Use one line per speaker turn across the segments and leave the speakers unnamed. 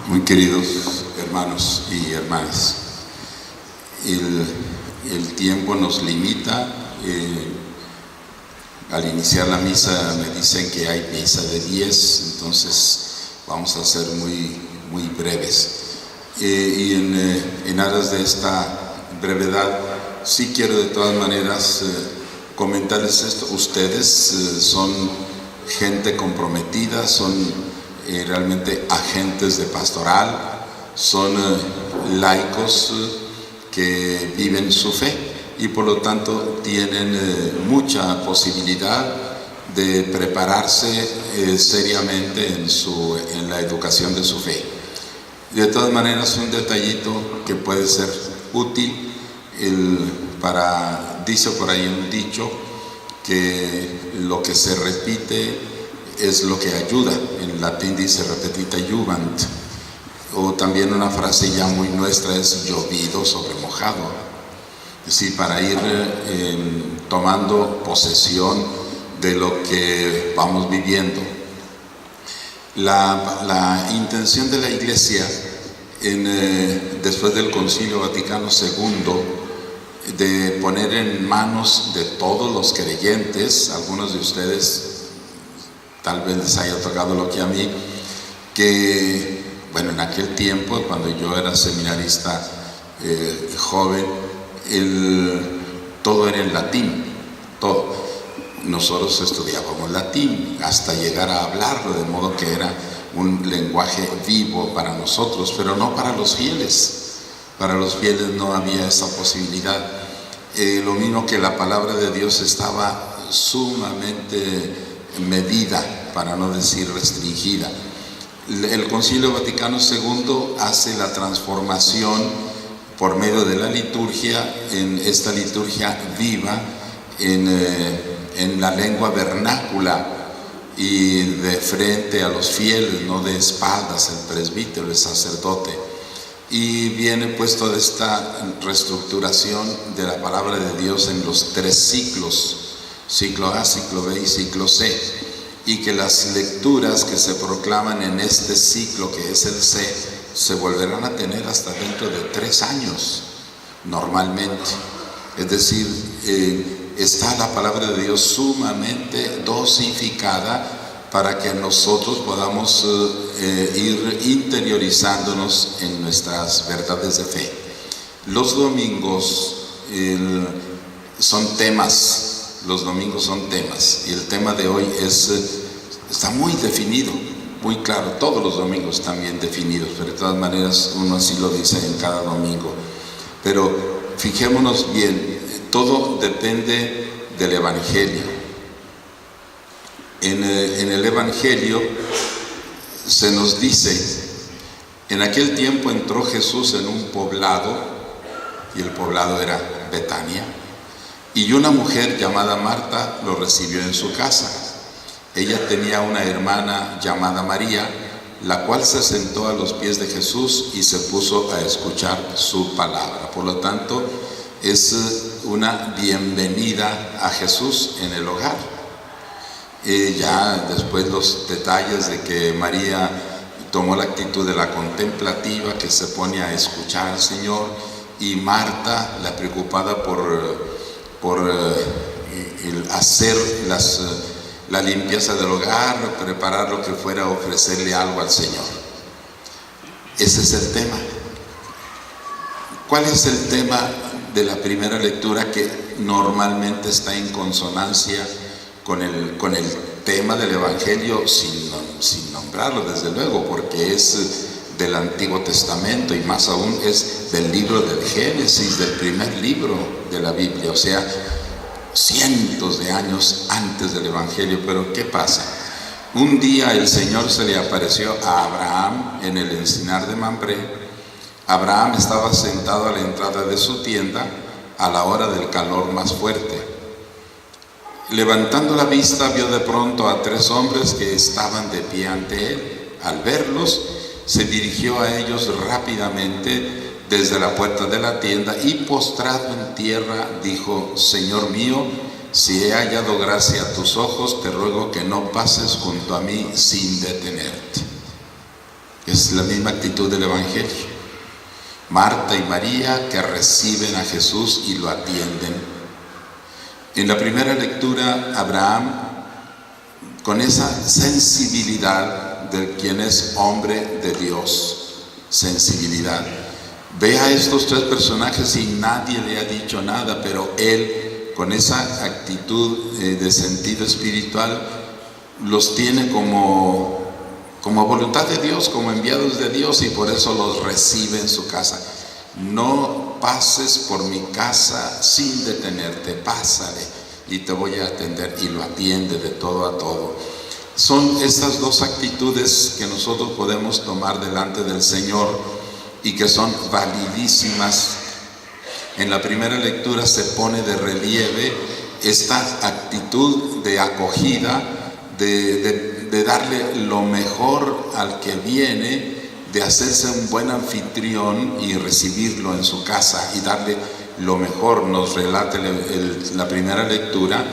Muy queridos hermanos y hermanas, el tiempo nos limita. Al iniciar la misa me dicen que hay misa de 10, entonces vamos a ser muy breves. Y en aras de esta brevedad, sí quiero de todas maneras comentarles esto. Ustedes son gente comprometida, son realmente agentes de pastoral, son laicos que viven su fe y por lo tanto tienen mucha posibilidad de prepararse seriamente en la educación de su fe. De todas maneras, un detallito que puede ser útil, dice por ahí un dicho que lo que se repite es lo que ayuda. En latín dice repetita iuvant, o también una frase ya muy nuestra es llovido sobre mojado. Es decir, para ir tomando posesión de lo que vamos viviendo. La intención de la Iglesia después del Concilio Vaticano II de poner en manos de todos los creyentes, algunos de ustedes tal vez les haya tocado lo que a mí, que bueno, en aquel tiempo cuando yo era seminarista joven, todo era en latín, todo. Nosotros estudiábamos latín hasta llegar a hablarlo, de modo que era un lenguaje vivo para nosotros, pero no para los fieles. Para los fieles no había esa posibilidad. Lo mismo que la palabra de Dios estaba sumamente medida, para no decir restringida. El Concilio Vaticano II hace la transformación por medio de la liturgia, en esta liturgia viva, en la lengua vernácula y de frente a los fieles, no de espaldas, el presbítero, el sacerdote. Y viene pues toda esta reestructuración de la palabra de Dios en los 3 ciclos, ciclo A, ciclo B y ciclo C, y que las lecturas que se proclaman en este ciclo, que es el C, se volverán a tener hasta dentro de 3 años, normalmente. Es decir, está la palabra de Dios sumamente dosificada para que nosotros podamos ir interiorizándonos en nuestras verdades de fe. Los domingos son temas. Los domingos son temas y el tema de hoy está muy definido, muy claro. Todos los domingos están bien definidos, pero de todas maneras uno así lo dice en cada domingo. Pero fijémonos bien, todo depende del Evangelio. En el Evangelio se nos dice: en aquel tiempo entró Jesús en un poblado, y el poblado era Betania, y una mujer llamada Marta lo recibió en su casa. Ella tenía una hermana llamada María, la cual se sentó a los pies de Jesús y se puso a escuchar su palabra. Por lo tanto, es una bienvenida a Jesús en el hogar. Ya después los detalles de que María tomó la actitud de la contemplativa, que se pone a escuchar al Señor, y Marta, la preocupada por hacer la limpieza del hogar, preparar lo que fuera, ofrecerle algo al Señor. Ese es el tema. ¿Cuál es el tema de la primera lectura que normalmente está en consonancia con el tema del Evangelio, sin nombrarlo desde luego, porque es del Antiguo Testamento y más aún es del libro del Génesis, del primer libro de la Biblia, o sea, cientos de años antes del Evangelio? Pero ¿qué pasa? Un día el Señor se le apareció a Abraham en el encinar de Mambré. Abraham estaba sentado a la entrada de su tienda a la hora del calor más fuerte. Levantando la vista, vio de pronto a 3 hombres que estaban de pie ante él. Al verlos, se dirigió a ellos rápidamente desde la puerta de la tienda y, postrado en tierra, dijo: Señor mío, si he hallado gracia a tus ojos, te ruego que no pases junto a mí sin detenerte. Es la misma actitud del Evangelio. Marta y María que reciben a Jesús y lo atienden. En la primera lectura, Abraham, con esa sensibilidad de quien es hombre de Dios, sensibilidad, ve a estos tres personajes y nadie le ha dicho nada, pero él, con esa actitud de sentido espiritual, los tiene como voluntad de Dios, como enviados de Dios, y por eso los recibe en su casa. No pases por mi casa sin detenerte, pásale y te voy a atender, y lo atiende de todo a todo. Son estas dos actitudes que nosotros podemos tomar delante del Señor y que son validísimas. En la primera lectura se pone de relieve esta actitud de acogida, de darle lo mejor al que viene, de hacerse un buen anfitrión y recibirlo en su casa y darle lo mejor. Nos relata la primera lectura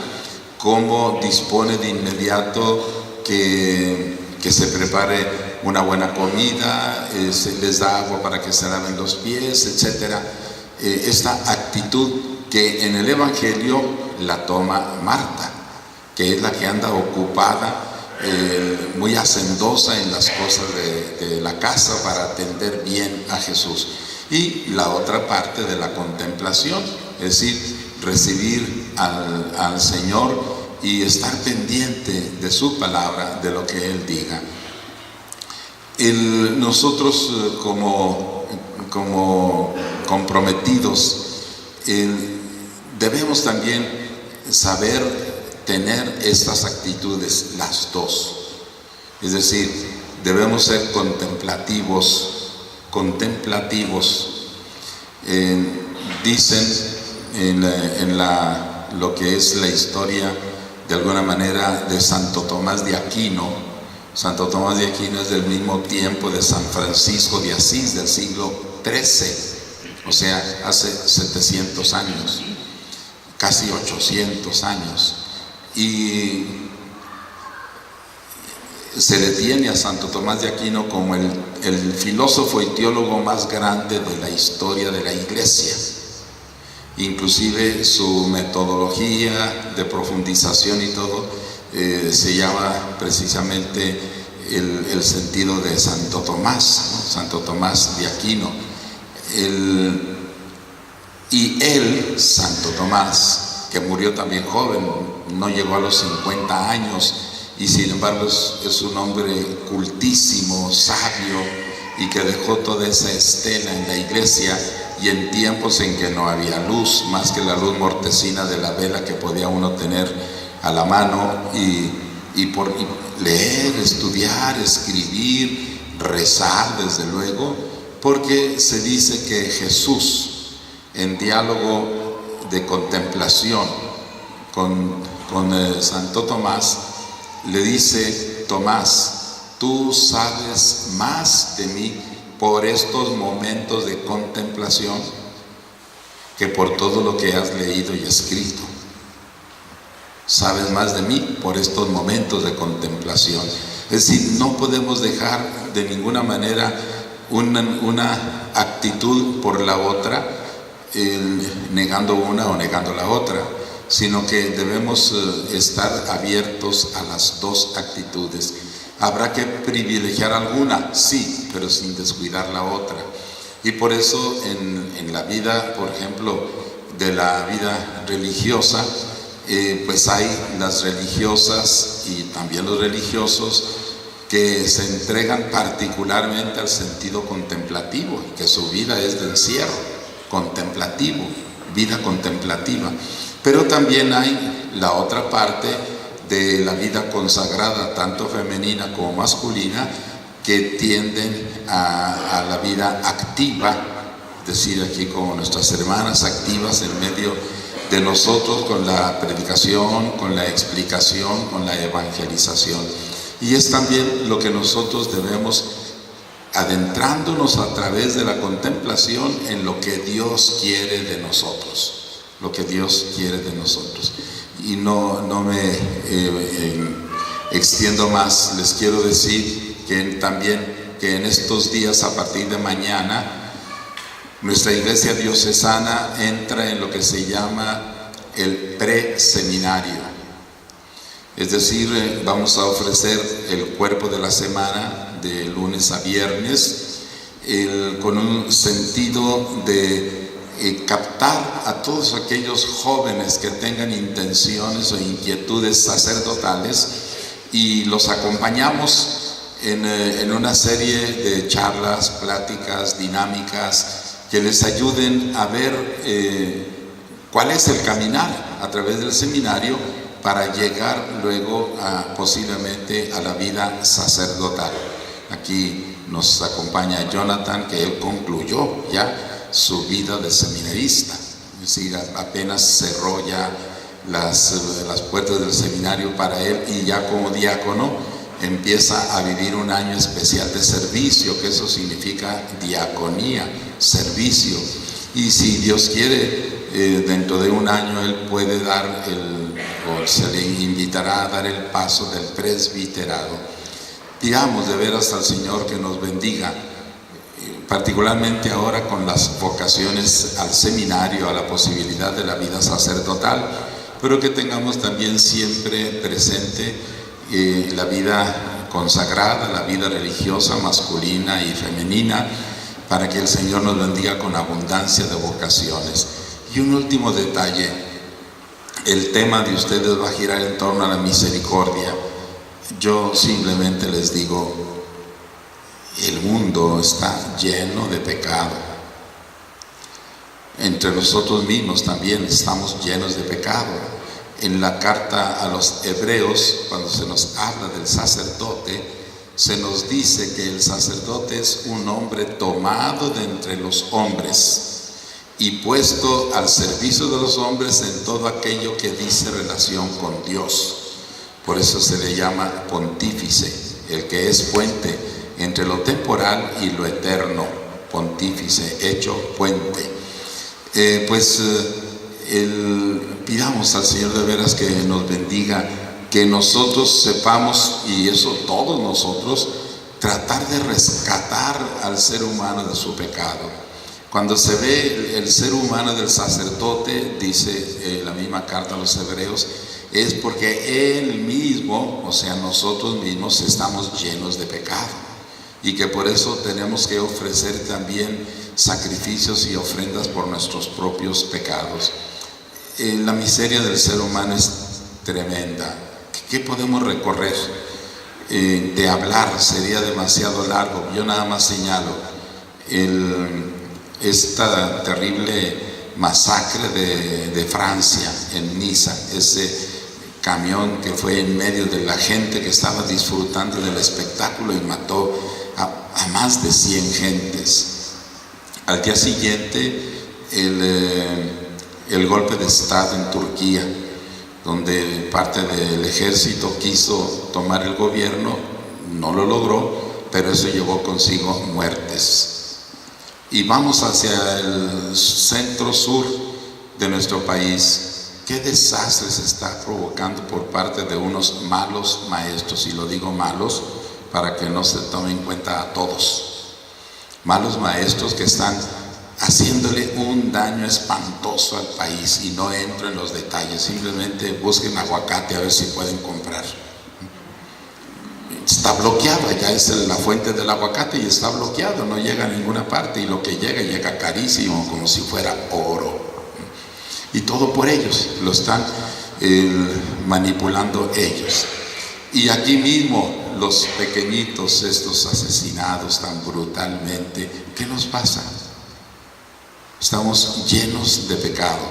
cómo dispone de inmediato que se prepare una buena comida, se les da agua para que se laven los pies, etc. Esta actitud que en el Evangelio la toma Marta, que es la que anda ocupada, muy hacendosa en las cosas de la casa para atender bien a Jesús. Y la otra parte de la contemplación, es decir, recibir al Señor y estar pendiente de su palabra, de lo que Él diga. Nosotros como comprometidos debemos también saber tener estas actitudes, las dos. Es decir, debemos ser contemplativos. Dicen en lo que es la historia, de alguna manera, de Santo Tomás de Aquino. Santo Tomás de Aquino es del mismo tiempo de San Francisco de Asís, del siglo XIII, o sea, hace 700 años, casi 800 años. Y se le tiene a Santo Tomás de Aquino como el filósofo y teólogo más grande de la historia de la Iglesia. Inclusive su metodología de profundización y todo se llama precisamente el sentido de Santo Tomás, ¿no? Santo Tomás de Aquino. Y él, Santo Tomás, que murió también joven, no llegó a los 50 años, y sin embargo es un hombre cultísimo, sabio, y que dejó toda esa estela en la iglesia, y en tiempos en que no había luz, más que la luz mortecina de la vela que podía uno tener a la mano, y por leer, estudiar, escribir, rezar, desde luego, porque se dice que Jesús, en diálogo de contemplación con Santo Tomás, le dice: Tomás, tú sabes más de mí por estos momentos de contemplación que por todo lo que has leído y escrito. Sabes más de mí por estos momentos de contemplación. Es decir, no podemos dejar de ninguna manera una actitud por la otra, negando una o negando la otra, sino que debemos estar abiertos a las dos actitudes. Habrá que privilegiar alguna, sí, pero sin descuidar la otra. Y por eso en la vida, por ejemplo, de la vida religiosa, pues hay las religiosas y también los religiosos que se entregan particularmente al sentido contemplativo, que su vida es de encierro contemplativo, vida contemplativa. Pero también hay la otra parte de la vida consagrada, tanto femenina como masculina, que tienden a la vida activa, es decir, aquí como nuestras hermanas activas en medio de nosotros, con la predicación, con la explicación, con la evangelización. Y es también lo que nosotros debemos, adentrándonos a través de la contemplación en lo que Dios quiere de nosotros, lo que Dios quiere de nosotros. Y no me extiendo más, les quiero decir que también que en estos días, a partir de mañana, nuestra iglesia diocesana entra en lo que se llama el preseminario. Es decir, vamos a ofrecer el cuerpo de la semana de lunes a viernes con un sentido de captar a todos aquellos jóvenes que tengan intenciones o inquietudes sacerdotales, y los acompañamos en una serie de charlas, pláticas, dinámicas que les ayuden a ver cuál es el caminar a través del seminario para llegar luego posiblemente a la vida sacerdotal. Aquí nos acompaña Jonathan, que él concluyó ya su vida de seminarista, es decir, apenas cerró ya las puertas del seminario para él, y ya como diácono empieza a vivir un año especial de servicio, que eso significa diaconía, servicio. Y si Dios quiere, dentro de un año él puede dar o se le invitará a dar el paso del presbiterado. Pidamos de veras al Señor que nos bendiga, particularmente ahora con las vocaciones al seminario, a la posibilidad de la vida sacerdotal, pero que tengamos también siempre presente la vida consagrada, la vida religiosa masculina y femenina, para que el Señor nos bendiga con abundancia de vocaciones. Y un último detalle: el tema de ustedes va a girar en torno a la misericordia. Yo simplemente les digo, el mundo está lleno de pecado. Entre nosotros mismos también estamos llenos de pecado. En la carta a los Hebreos, cuando se nos habla del sacerdote, se nos dice que el sacerdote es un hombre tomado de entre los hombres y puesto al servicio de los hombres en todo aquello que dice relación con Dios. Por eso se le llama pontífice, el que es puente entre lo temporal y lo eterno, pontífice, hecho puente. Pidamos al Señor de veras que nos bendiga, que nosotros sepamos, y eso todos nosotros, tratar de rescatar al ser humano de su pecado. Cuando se ve el ser humano del sacerdote, dice la misma carta a los Hebreos, es porque él mismo, o sea, nosotros mismos, estamos llenos de pecado, y que por eso tenemos que ofrecer también sacrificios y ofrendas por nuestros propios pecados. La miseria del ser humano es tremenda. ¿Qué podemos recorrer? De hablar sería demasiado largo. Yo nada más señalo esta terrible masacre de Francia, en Niza, ese camión que fue en medio de la gente que estaba disfrutando del espectáculo y mató a más de 100 gentes. Al día siguiente, el golpe de Estado en Turquía, donde parte del ejército quiso tomar el gobierno, no lo logró, pero eso llevó consigo muertes. Y vamos hacia el centro sur de nuestro país. ¿Qué desastre se está provocando por parte de unos malos maestros? Y lo digo malos para que no se tome en cuenta a todos. Malos maestros que están haciéndole un daño espantoso al país, y no entro en los detalles, simplemente busquen aguacate a ver si pueden comprar. Está bloqueado, ya es la fuente del aguacate y está bloqueado, no llega a ninguna parte, y lo que llega carísimo, como si fuera oro. Y todo por ellos, lo están manipulando ellos. Y aquí mismo los pequeñitos, estos asesinados tan brutalmente, ¿qué nos pasa? Estamos llenos de pecado.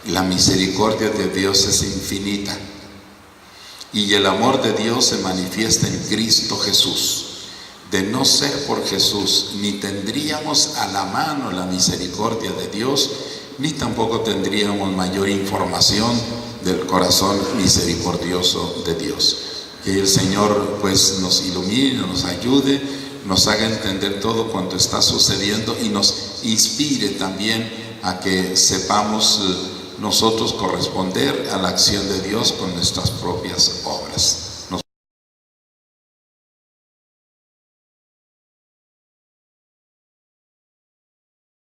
La misericordia de Dios es infinita, y el amor de Dios se manifiesta en Cristo Jesús. De no ser por Jesús, ni tendríamos a la mano la misericordia de Dios, ni tampoco tendríamos mayor información del corazón misericordioso de Dios. Que el Señor pues nos ilumine, nos ayude, nos haga entender todo cuanto está sucediendo, y nos inspire también a que sepamos nosotros corresponder a la acción de Dios con nuestras propias obras.